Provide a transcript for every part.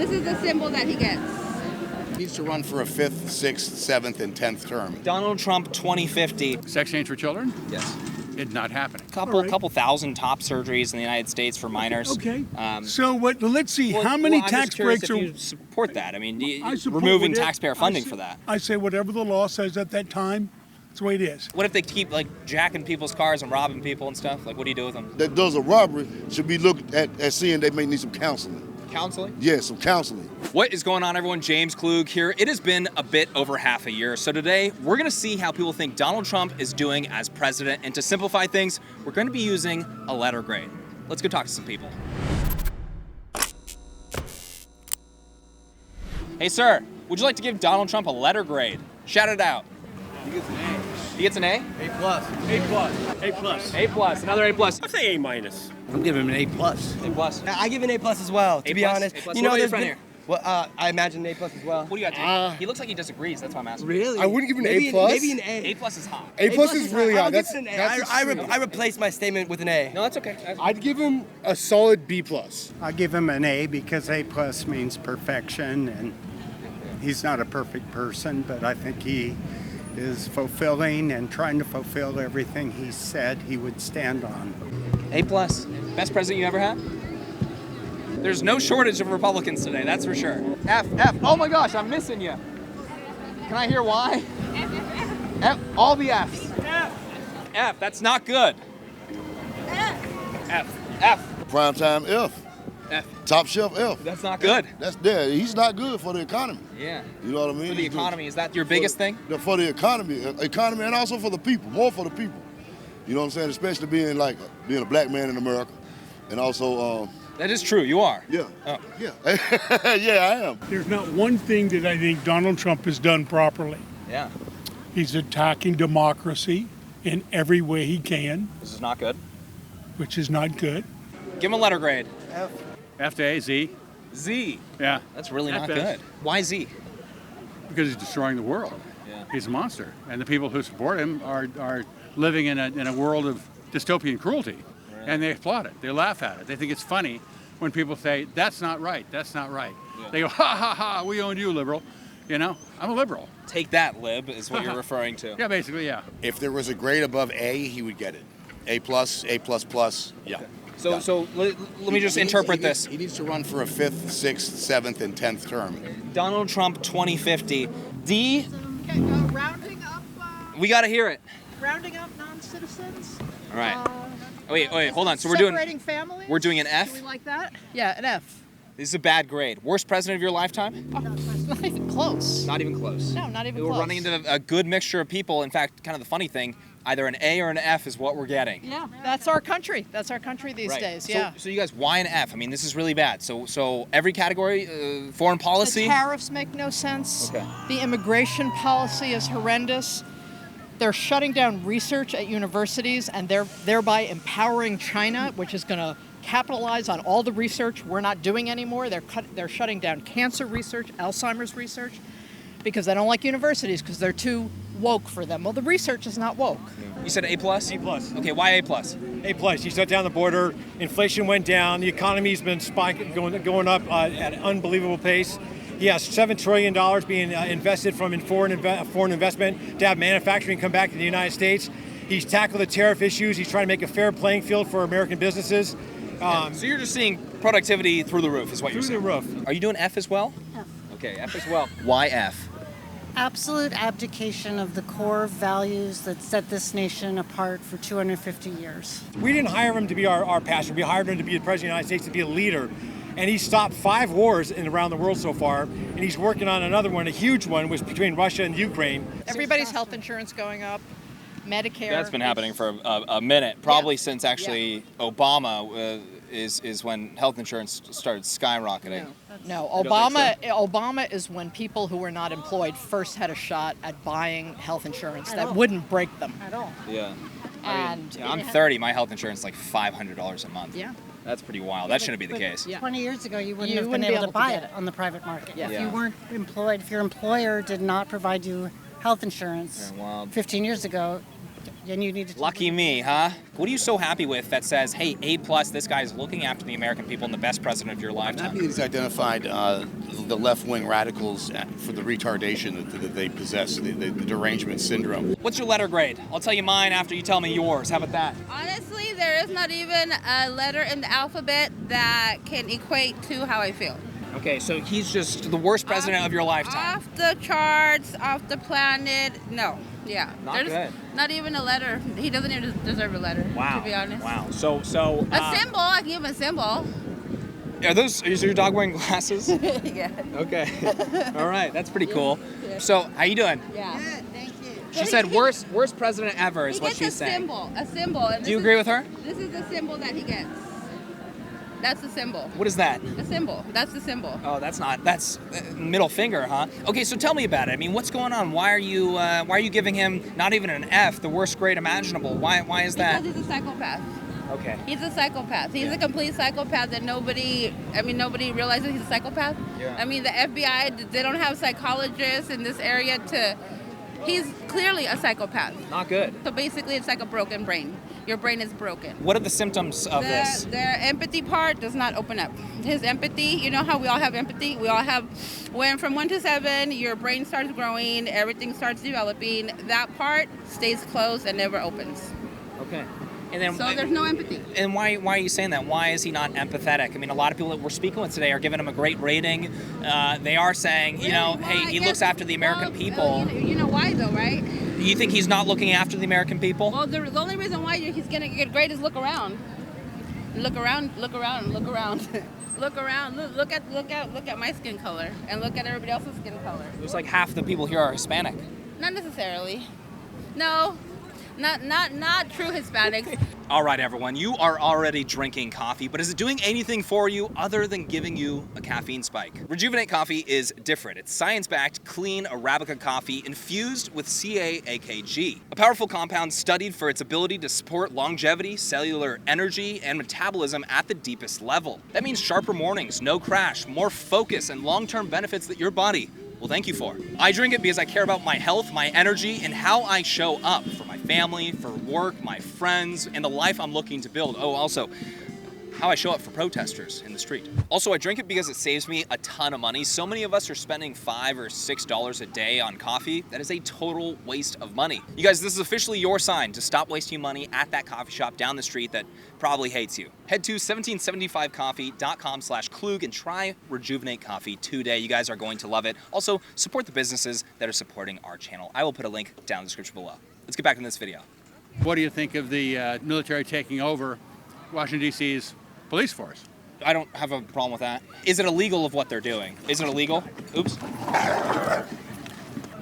This is the symbol that he gets. He needs to run for a 5th, 6th, 7th, and 10th term. Donald Trump 2050. Sex change for children? Yes. It's not happening. Couple thousand top surgeries in the United States for minors. Okay. So what? Let's see. How many I'm tax just curious breaks if are? you support that? I mean, I support removing whatever- taxpayer funding for that. I say whatever the law says at that time. That's the way it is. What if they keep like jacking people's cars and robbing people and stuff? Like, what do you do with them? That does a robbery should be looked at seeing they may need some counseling. Counseling? Yes, some counseling. What is going on, everyone? James Klug here. It has been a bit over half a year. So today, we're going to see how people think Donald Trump is doing as president. And to simplify things, we're going to be using a letter grade. Let's go talk to some people. Hey, sir, would you like to give Donald Trump a letter grade? Shout it out. He gets an A. He gets an A? A plus. A plus. A plus. A plus. Another A plus. I'd say A minus. I'm giving him an A plus. A plus. I give an A plus as well. To be honest, A plus. What about your friend here? Well, I imagine an A plus as well. What do you got? He looks like he disagrees. That's why I'm asking. Really? I wouldn't give an A plus. Maybe an A. A plus is high. A plus is really high. I'll That's give it an A. that's I replace my statement with an A. No, that's okay. I'd give him a solid B plus. I'll give him an A because A plus means perfection, and he's not a perfect person, but I think he is fulfilling and trying to fulfill everything he said he would stand on. A plus. Best president you ever had? There's no shortage of Republicans today, that's for sure. F. Oh my gosh, I'm missing you. Can I hear why? F. All the Fs. F. That's not good. F. Primetime F. F. Top shelf F. That's not good. He's not good for the economy. Yeah. You know what I mean? For the He's good. economy, is that your biggest thing? For the economy, and also for the people, more for the people. You know what I'm saying? Especially being a black man in America, and also. That is true, you are. Yeah. Oh. Yeah. Yeah, I am. There's not one thing that I think Donald Trump has done properly. Yeah. He's attacking democracy in every way he can, This is not good. which is not good. Give him a letter grade. F to A, Z. Z. Yeah. That's really At not best. good. Why Z? Because he's destroying the world. Yeah. He's a monster. And the people who support him are living in a world of dystopian cruelty. Right. And they applaud it. They laugh at it. They think it's funny when people say, that's not right, that's not right. Yeah. They go, ha, ha, ha, we owned you, liberal. You know, I'm a liberal. Take that, lib, is what you're referring to. Yeah, basically, yeah. If there was a grade above A, he would get it. A plus, A plus plus, yeah. Okay. So let me just interpret this. He needs to run for a 5th, 6th, 7th, and 10th term. Donald Trump 2050. D. Okay, rounding up. We got to hear it. Rounding up non-citizens. All right. Wait, hold on. So we're doing. Separating families. We're doing an F. Do we like that? Yeah, an F. This is a bad grade. Worst president of your lifetime? Not even close. Not even close. No, not even We're close. running into a good mixture of people. In fact, kind of the funny thing, either an A or an F is what we're getting. Yeah, that's our country. That's our country these days. Yeah. So you guys, why an F? I mean, this is really bad. So every category, foreign policy. The tariffs make no sense. Okay. The immigration policy is horrendous. They're shutting down research at universities and they're thereby empowering China, which is going to capitalize on all the research we're not doing anymore. They're shutting down cancer research, Alzheimer's research, because they don't like universities because they're too woke for them. Well, the research is not woke. You said A plus? A plus. Okay, why A plus? A plus. You shut down the border. Inflation went down. The economy's been spiking, going up at an unbelievable pace. He has $7 trillion being invested from foreign investment to have manufacturing come back to the United States. He's tackled the tariff issues. He's trying to make a fair playing field for American businesses. So you're just seeing productivity through the roof is what you're saying? Through the roof. Are you doing F as well? F. Okay, F as well. Why F? Absolute abdication of the core values that set this nation apart for 250 years. We didn't hire him to be our pastor. We hired him to be the president of the United States, to be a leader. And he stopped 5 wars around the world so far, and he's working on another one, a huge one, was between Russia and Ukraine. Everybody's health insurance going up, Medicare. That's been happening for a minute, probably since actually Obama is when health insurance started skyrocketing. No, You don't think Obama is when people who were not employed first had a shot at buying health insurance that wouldn't break them. At all. Yeah. And I'm 30. My health insurance is like $500 a month. Yeah. That's pretty wild. That shouldn't be the case. 20 years ago, you wouldn't You have wouldn't been be able to able to buy get it it. on the private market. Yeah. If Yeah. you weren't employed, if your employer did not provide you health insurance Yeah, wild. 15 years ago, and you need to. Lucky me, huh? What are you so happy with that says, hey, A+, this guy is looking after the American people and the best president of your I'm lifetime? happy he's identified the left-wing radicals for the retardation that they possess, the derangement syndrome. What's your letter grade? I'll tell you mine after you tell me yours. How about that? Honestly, there is not even a letter in the alphabet that can equate to how I feel. Okay, so he's just the worst president of your lifetime. Off the charts, off the planet. No. Yeah. Not There's good. Not even a letter. He doesn't even deserve a letter, Wow. to be honest. Wow. A symbol. I can give him a symbol. Is your dog wearing glasses? Yeah. Okay. All right, that's pretty cool. So, how you doing? Yeah. Good, thank you. She said worst president ever is He what gets she's saying. a symbol. And Do you agree with her? This is the symbol that he gets. That's the symbol. What is that? A symbol. That's the symbol. Oh, that's middle finger, huh? Okay, so tell me about it. I mean, what's going on? Why are you giving him not even an F, the worst grade imaginable? Why is that? Because he's a psychopath. Okay. He's a psychopath. He's a complete psychopath that nobody realizes he's a psychopath. Yeah. I mean, the FBI, they don't have psychologists in this area he's clearly a psychopath. Not good. So basically, it's like a broken brain. Your brain is broken. What are the symptoms of this? Their empathy part does not open up. His empathy, you know how we all have empathy? We all have, when from 1 to 7, your brain starts growing, everything starts developing. That part stays closed and never opens. Okay. And then, so there's no empathy. And why are you saying that? Why is he not empathetic? I mean, a lot of people that we're speaking with today are giving him a great rating. They are saying, Really? hey, he looks after the American people. You know why though, right? You think he's not looking after the American people? Well, the only reason why he's gonna get great is look around. Look around. Look around. Look around. Look at my skin color and look at everybody else's skin color. Looks like half the people here are Hispanic. Not necessarily. No. Not true Hispanics. All right, everyone, you are already drinking coffee, but is it doing anything for you other than giving you a caffeine spike? Rejuvenate coffee is different. It's science-backed, clean Arabica coffee infused with CA-AKG, a powerful compound studied for its ability to support longevity, cellular energy, and metabolism at the deepest level. That means sharper mornings, no crash, more focus, and long-term benefits that your body will thank you for. I drink it because I care about my health, my energy, and how I show up for my family, for work, my friends, and the life I'm looking to build. Oh, also, how I show up for protesters in the street. Also, I drink it because it saves me a ton of money. So many of us are spending $5 or $6 a day on coffee. That is a total waste of money. You guys, this is officially your sign to stop wasting money at that coffee shop down the street that probably hates you. Head to 1775coffee.com/Klug and try Rejuvenate Coffee today. You guys are going to love it. Also, support the businesses that are supporting our channel. I will put a link down in the description below. Let's get back in this video. What do you think of the military taking over Washington, D.C.'s police force? I don't have a problem with that. Is it illegal of what they're doing? Is it illegal? Oops.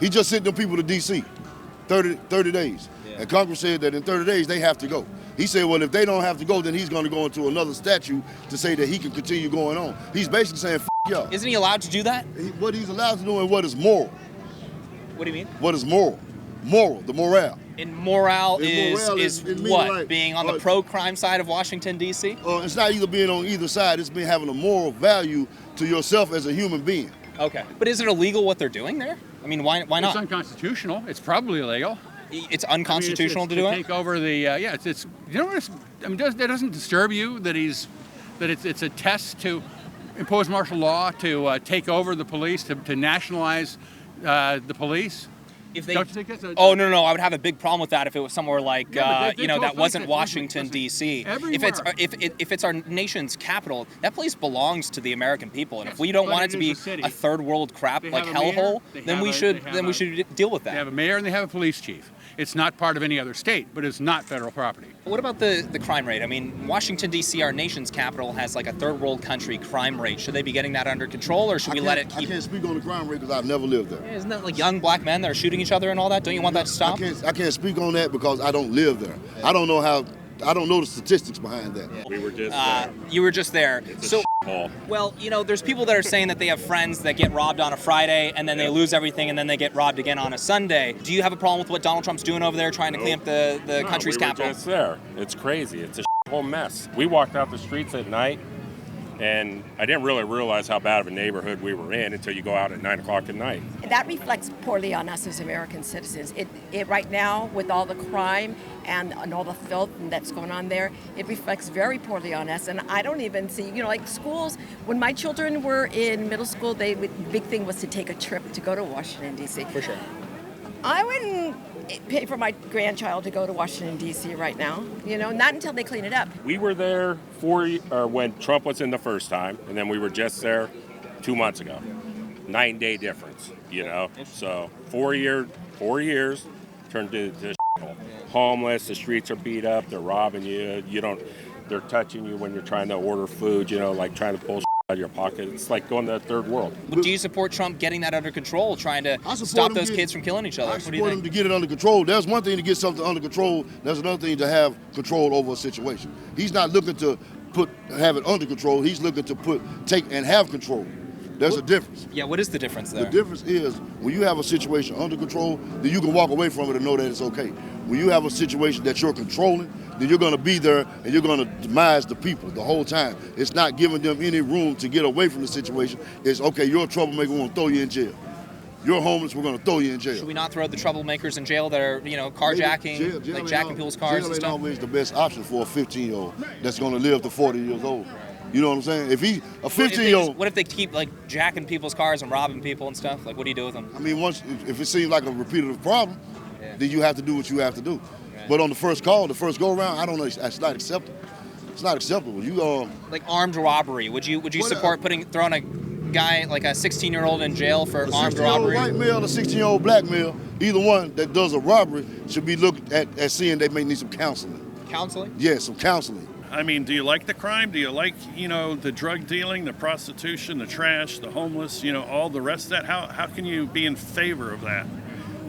He just sent them people to D.C. 30 days. Yeah. And Congress said that in 30 days they have to go. He said, well, if they don't have to go, then he's going to go into another statute to say that he can continue going on. He's basically saying, F y'all. Isn't he allowed to do that? What he's allowed to do and what is moral. What do you mean? What is moral? Moral, the morale. And morale is what? Like, being on the pro-crime side of Washington, D.C.? It's not either being on either side. It's being having a moral value to yourself as a human being. Okay. But is it illegal what they're doing there? I mean, why not? It's unconstitutional. It's probably illegal. It's unconstitutional to do it? Take over the, it's you know what, I mean, that doesn't disturb you that it's a test to impose martial law, to take over the police, to nationalize the police? If they, don't you think that's no, I would have a big problem with that if it was somewhere like they that wasn't Washington D.C. If it's our nation's capital, that place belongs to the American people, and yes, if we don't want it to be a third world crap like hellhole, then we should deal with that. They have a mayor and they have a police chief. It's not part of any other state, but it's not federal property. What about the crime rate? I mean, Washington, D.C., our nation's capital, has like a third world country crime rate. Should they be getting that under control, or should we let it keep... I can't speak on the crime rate because I've never lived there. Yeah, isn't that like young black men that are shooting each other and all that? Don't you want that to stop? I can't speak on that because I don't live there. Yeah. I don't know the statistics behind that. Yeah. We were just there. You were just there. It's so, hole. Well, there's people that are saying that they have friends that get robbed on a Friday and then they lose everything and then they get robbed again on a Sunday. Do you have a problem with what Donald Trump's doing over there, trying to clean up the country's capital? We were just there. It's crazy. It's a whole mess. We walked out the streets at night. And I didn't really realize how bad of a neighborhood we were in until you go out at 9 o'clock at night. That reflects poorly on us as American citizens. It right now, with all the crime and all the filth that's going on there, it reflects very poorly on us. And I don't even see, like schools, when my children were in middle school, the big thing was to take a trip to go to Washington, D.C. For sure. I wouldn't pay for my grandchild to go to Washington, D.C. right now, not until they clean it up. We were there when Trump was in the first time, and then we were just there 2 months ago. 9-day difference, So 4 years turned to shithole. Homeless, the streets are beat up, they're robbing you. They're touching you when you're trying to order food, like trying to pull out of your pocket. It's like going to the third world. Do you support Trump getting that under control, trying to stop those kids from killing each other? I support him to get it under control. There's one thing to get something under control. There's another thing to have control over a situation. He's not looking to have it under control. He's looking to take and have control. There's a difference. Yeah, what is the difference there? The difference is when you have a situation under control, then you can walk away from it and know that it's okay. When you have a situation that you're controlling, then you're going to be there and you're going to demise the people the whole time. It's not giving them any room to get away from the situation. It's, okay, you're a troublemaker, we're going to throw you in jail. You're homeless, we're going to throw you in jail. Should we not throw the troublemakers in jail that are, carjacking, jail jacking people's cars and ain't stuff? always the best option for a 15-year-old that's going to live to 40 years old. You know what I'm saying? If he a 15-year-old, what if they keep jacking people's cars and robbing people and stuff? What do you do with them? I mean, if it seems like a repetitive problem, then you have to do what you have to do. Right. But on the first call, the first go around, I don't know. It's not acceptable. It's not acceptable. Like armed robbery. Would you support throwing a guy like a 16-year-old in jail for armed robbery? A 16-year-old white male, a 16-year-old black male, either one that does a robbery should be looked at seeing they may need some counseling. Counseling? Yeah, some counseling. I mean, do you like the crime? Do you like, the drug dealing, the prostitution, the trash, the homeless, all the rest of that? How can you be in favor of that?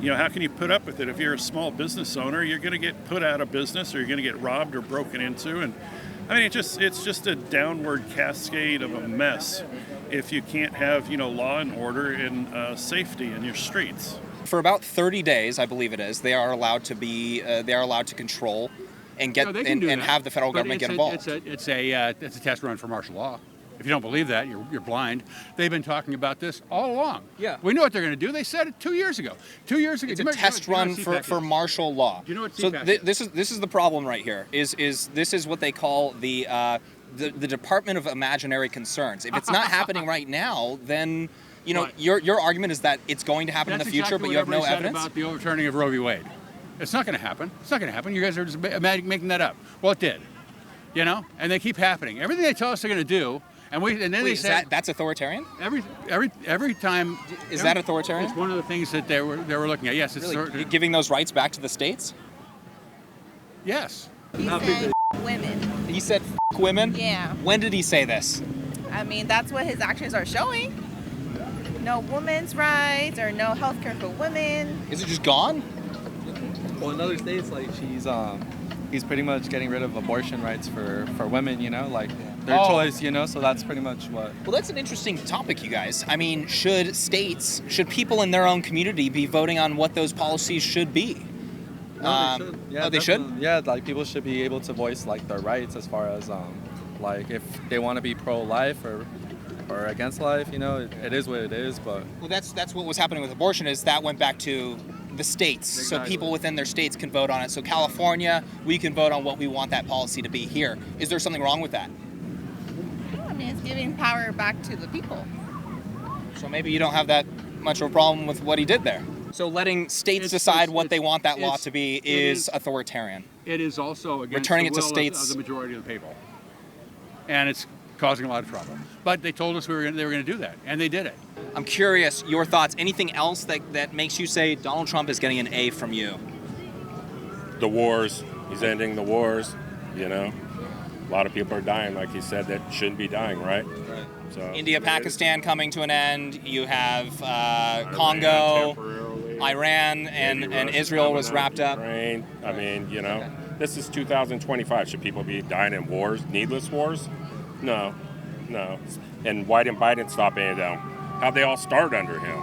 How can you put up with it? If you're a small business owner, you're going to get put out of business or you're going to get robbed or broken into. And I mean, it's just a downward cascade of a mess if you can't have, law and order and safety in your streets. For about 30 days, I believe it is, they are allowed to control and have the federal government get involved. It's a test run for martial law. If you don't believe that, you're blind. They've been talking about this all along. Yeah. We know what they're going to do. They said it 2 years ago. 2 years ago. It's a test run for martial law. Do you know what so CPAC is? This is the problem right here. Is this is what they call the Department of Imaginary Concerns. If it's not happening right now, then your argument is that it's going to happen in the future, exactly but you have no said evidence about the overturning of Roe v. Wade. It's not going to happen. It's not going to happen. You guys are just making that up. Well, it did. And they keep happening. Everything they tell us they're going to do, and then they say that's authoritarian. Every time is that authoritarian? It's one of the things that they were looking at. Yes, it's really giving those rights back to the states. Yes. He said women. He said women. Yeah. When did he say this? I mean, that's what his actions are showing. No women's rights or no health care for women. Is it just gone? Well, in other states, he's pretty much getting rid of abortion rights for women, their choice, so that's pretty much what. Well, that's an interesting topic, you guys. I mean, should people in their own community be voting on what those policies should be? No, they should. Yeah, they should? Yeah, people should be able to voice, their rights as far as, if they want to be pro-life or against life, it is what it is, but. Well, that's what was happening with abortion is that went back to the states, exactly. So people within their states can vote on it. So California, we can vote on what we want that policy to be here. Is there something wrong with that? No, I mean, it's giving power back to the people. So maybe you don't have that much of a problem with what he did there. So letting states decide what they want that law to be is authoritarian. It is also against returning the it to will states of the majority of the people. And it's causing a lot of trouble. But they told us they were going to do that, and they did it. I'm curious, your thoughts. Anything else that makes you say Donald Trump is getting an A from you? The wars. He's ending the wars, A lot of people are dying, like he said, that shouldn't be dying, right? Right. So India, Pakistan coming to an end. You have Congo, Iran, and Israel was wrapped up. Ukraine. I mean, this is 2025. Should people be dying in wars, needless wars? No. And why didn't Biden stop any of them? How'd they all start under him?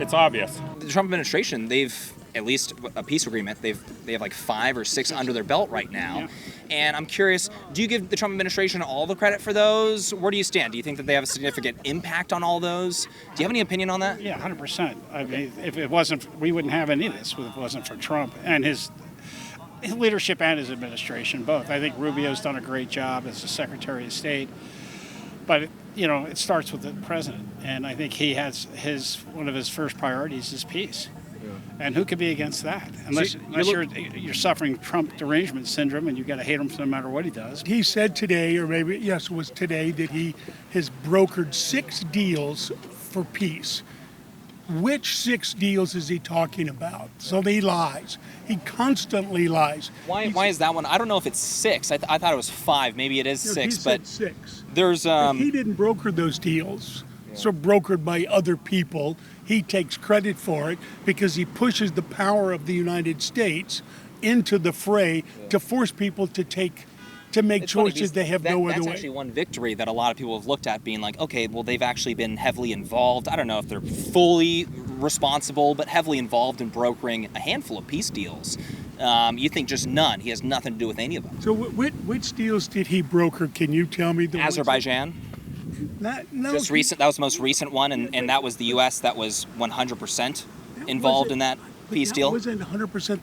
It's obvious. The Trump administration, they've at least a peace agreement. They have like 5 or 6 under their belt right now. And I'm curious, do you give the Trump administration all the credit for those? Where do you stand? Do you think that they have a significant impact on all those? Do you have any opinion on that? Yeah, 100%. I mean, if it wasn't, we wouldn't have any of this if it wasn't for Trump and his leadership and his administration, both. I think Rubio's done a great job as the Secretary of State, but it starts with the president, and I think he has one of his first priorities is peace. And who could be against that? Unless you're suffering Trump derangement syndrome and you got to hate him no matter what he does. He said today, or maybe, yes, it was today, that he has brokered 6 deals for peace. Which 6 deals is he talking about? So he lies. He constantly lies. Why is that one? I don't know if it's 6. I thought it was 5. Maybe it is 6. He said 6. There's he didn't broker those deals. So brokered by other people. He takes credit for it because he pushes the power of the United States into the fray to force people to make choices they have no other That's way. actually one victory that a lot of people have looked at, being like, okay, well, they've actually been heavily involved. I don't know if they're fully responsible, but heavily involved in brokering a handful of peace deals. You think just none. He has nothing to do with any of them. So which deals did he broker? Can you tell me? Azerbaijan. No, Just recent. That was the most recent one, and that was the U.S. that was 100% involved in that peace deal. It wasn't 100%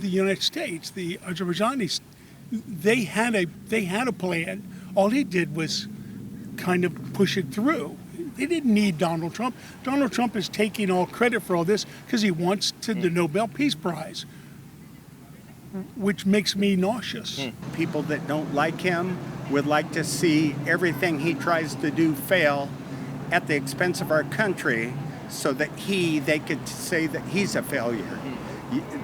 the United States. The Azerbaijanis, they had a plan. All he did was kind of push it through. They didn't need Donald Trump. Donald Trump is taking all credit for all this because he wants the Nobel Peace Prize, which makes me nauseous. People that don't like him would like to see everything he tries to do fail at the expense of our country so that they could say that he's a failure.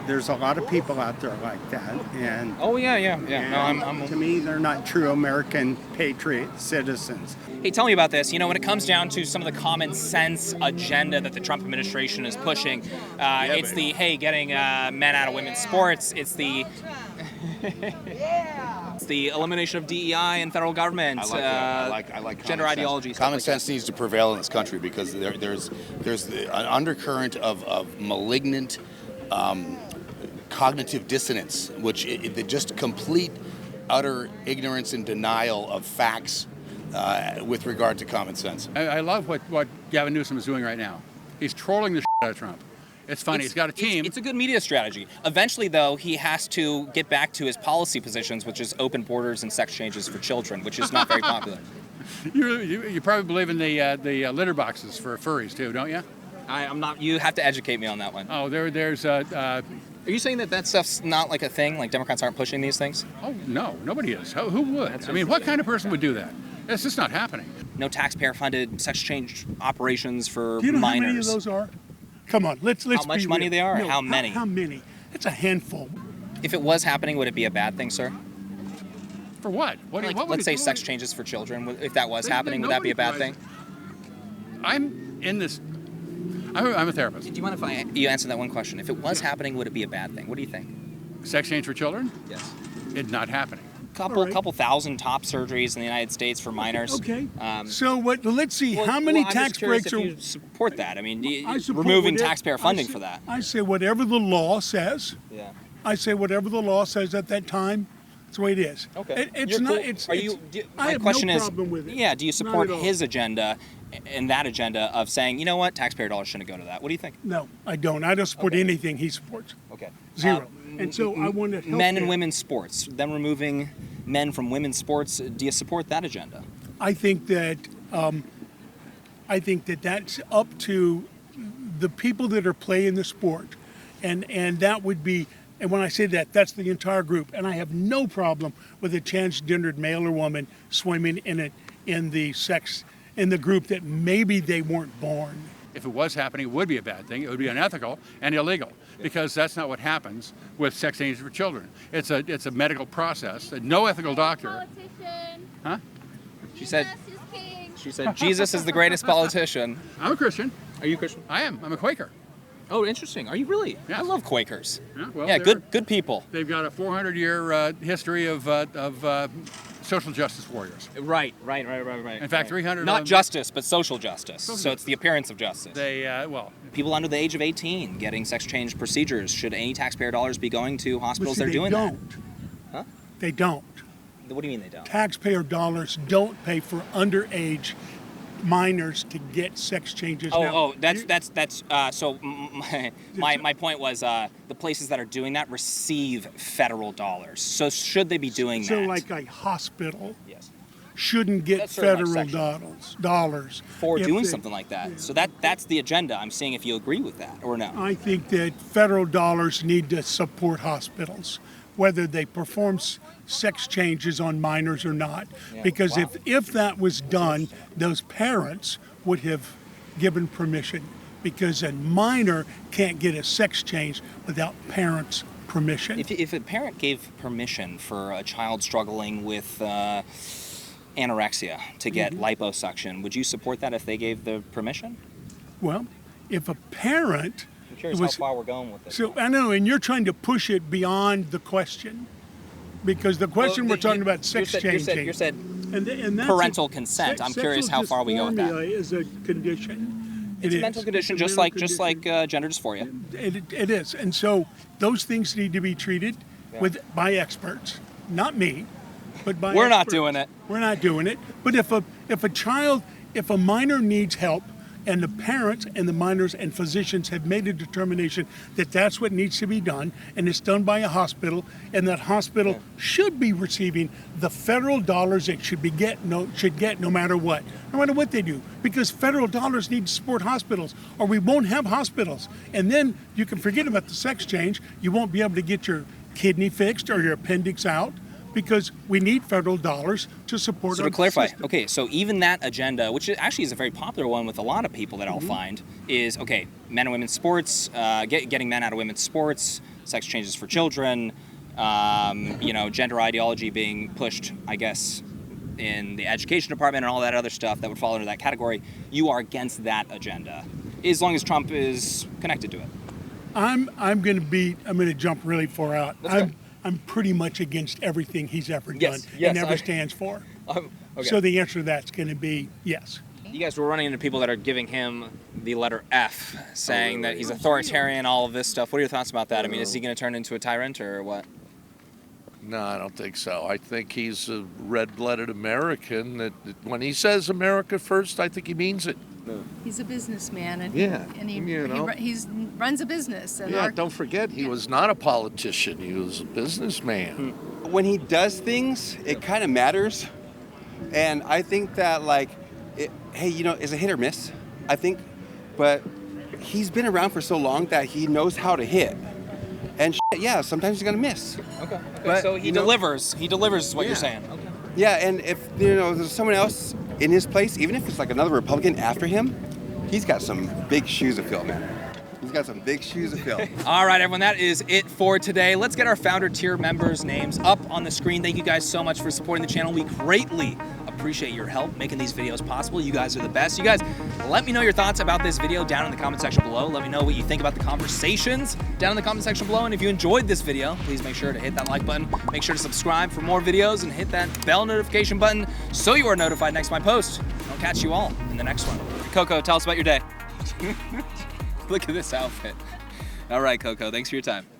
There's a lot of people out there like that. And oh, yeah. No, to me, they're not true American patriot citizens. Hey, tell me about this. When it comes down to some of the common sense agenda that the Trump administration is pushing, it's the, hey, getting men out of women's sports. It's the it's the elimination of DEI in federal government. I like gender ideology. Common sense needs to prevail in this country because there's an undercurrent of malignant cognitive dissonance, which just complete utter ignorance and denial of facts with regard to common sense. I love what Gavin Newsom is doing right now. He's trolling the shit out of Trump. It's funny. He's got a team. It's a good media strategy. Eventually, though, he has to get back to his policy positions, which is open borders and sex changes for children, which is not very popular. You probably believe in the litter boxes for furries too, don't you? I'm not. You have to educate me on that one. Oh, there's. Are you saying that stuff's not like a thing? Like Democrats aren't pushing these things? Oh no, nobody is. Who would? I mean, what kind of person would do that? It's just not happening. No taxpayer-funded sex change operations for Do you know minors. how many of those are? Come on, let's How much be money real. they are? No, How many? How many? It's a handful. If it was happening, would it be a bad thing, sir? For what? What would let's say it- sex changes for children. If that was happening, would that be a bad thing? I'm in this. I'm a therapist. Do you mind if you answer that one question? If it was happening, would it be a bad thing? What do you think? Sex change for children? Yes. It's not happening. Couple thousand top surgeries in the United States for minors. Okay. So what? Let's see. How many I'm just tax curious breaks if are? you support that? I mean, I support removing whatever- taxpayer funding for that. I say whatever the law says. Yeah. I say whatever the law says at that time. That's the way it is. Okay. It's You're not. cool. It's. Are it's- you? I My have question no is, problem with it. yeah. Do you Not support at all. his agenda and that agenda of saying, you know what, taxpayer dollars shouldn't go to that? What do you think? No, I don't. I don't support anything he supports. Okay. Zero. And so I want to help men and him. women's sports. Them removing men from women's sports. Do you support that agenda? I think that that's up to the people that are playing the sport, and that would be. And when I say that, that's the entire group. And I have no problem with a transgendered male or woman swimming in the group that maybe they weren't born. If it was happening, it would be a bad thing. It would be unethical and illegal because that's not what happens with sex change for children. It's a medical process. No ethical doctor. Huh? She said Jesus is the greatest politician. I'm a Christian. Are you a Christian? I am. I'm a Quaker. Oh, interesting. Are you really? Yes. I love Quakers. Yeah, well, yeah, they're- good people. They've got a 400-year history of social justice warriors. Right. In fact, 300 Not of them- justice, but social justice. So it's the appearance of justice. They, well, People under the age of 18 getting sex change procedures. Should any taxpayer dollars be going to hospitals that are doing that? Huh? They don't. What do you mean they don't? Taxpayer dollars don't pay for underage minors to get sex changes. So my point was the places that are doing that receive federal dollars. So should they be doing So that? like a hospital Yes. shouldn't get That's sort of federal like dollars for if doing they- something like that. So that's the agenda. I'm seeing if you agree with that or no. I think that federal dollars need to support hospitals, whether they perform sex changes on minors or not. Yeah, Because wow. if that was done, those parents would have given permission. Because a minor can't get a sex change without parents' permission. If a parent gave permission for a child struggling with anorexia to get liposuction, would you support that if they gave the permission? Well, if a parent I'm curious was, how far we're going with this. So I know, and you're trying to push it beyond the question, because the question we're talking about sex changing. You said and that's parental consent. I'm curious how far we go with that. Sexual dysphoria is a condition. It's It a is. mental condition, It's a just mental like gender dysphoria. It is, and so those things need to be treated by experts, not me, but by. We're not experts. doing it. We're not doing it. But if a minor needs help, and the parents and the minors and physicians have made a determination that that's what needs to be done, and it's done by a hospital, and that hospital should be receiving the federal dollars it should get no matter what they do, because federal dollars need to support hospitals, or we won't have hospitals, and then you can forget about the sex change. You won't be able to get your kidney fixed or your appendix out, because we need federal dollars to support. So our to clarify, system. okay, so even that agenda, which actually is a very popular one with a lot of people that I'll find, is okay, men and women's sports, getting men out of women's sports, sex changes for children, gender ideology being pushed, I guess, in the education department and all that other stuff that would fall under that category. You are against that agenda, as long as Trump is connected to it. I'm going to jump really far out. I'm pretty much against everything he's ever done and ever stands for. Okay. So the answer to that's going to be yes. You guys were running into people that are giving him the letter F, saying that he's authoritarian, all of this stuff. What are your thoughts about that? I mean, is he going to turn into a tyrant or what? No, I don't think so. I think he's a red-blooded American. That when he says America first, I think he means it. He's a businessman, and he runs a business. And Yeah, don't forget, he was not a politician. He was a businessman. When he does things, it kind of matters. And I think that, it's a hit or miss, I think. But he's been around for so long that he knows how to hit. And sometimes he's going to miss. Okay. But, so he delivers. He delivers is what you're saying. Okay. Yeah, and if there's someone else in his place, even if it's like another Republican after him, he's got some big shoes to fill, man. He's got some big shoes to fill. All right, everyone, that is it for today. Let's get our founder tier members' names up on the screen. Thank you guys so much for supporting the channel. We greatly appreciate your help making these videos possible. You guys are the best. You guys, let me know your thoughts about this video down in the comment section below. Let me know what you think about the conversations down in the comment section below. And if you enjoyed this video, please make sure to hit that like button. Make sure to subscribe for more videos and hit that bell notification button so you are notified next time I post. I'll catch you all in the next one. Coco, tell us about your day. Look at this outfit. All right, Coco, thanks for your time.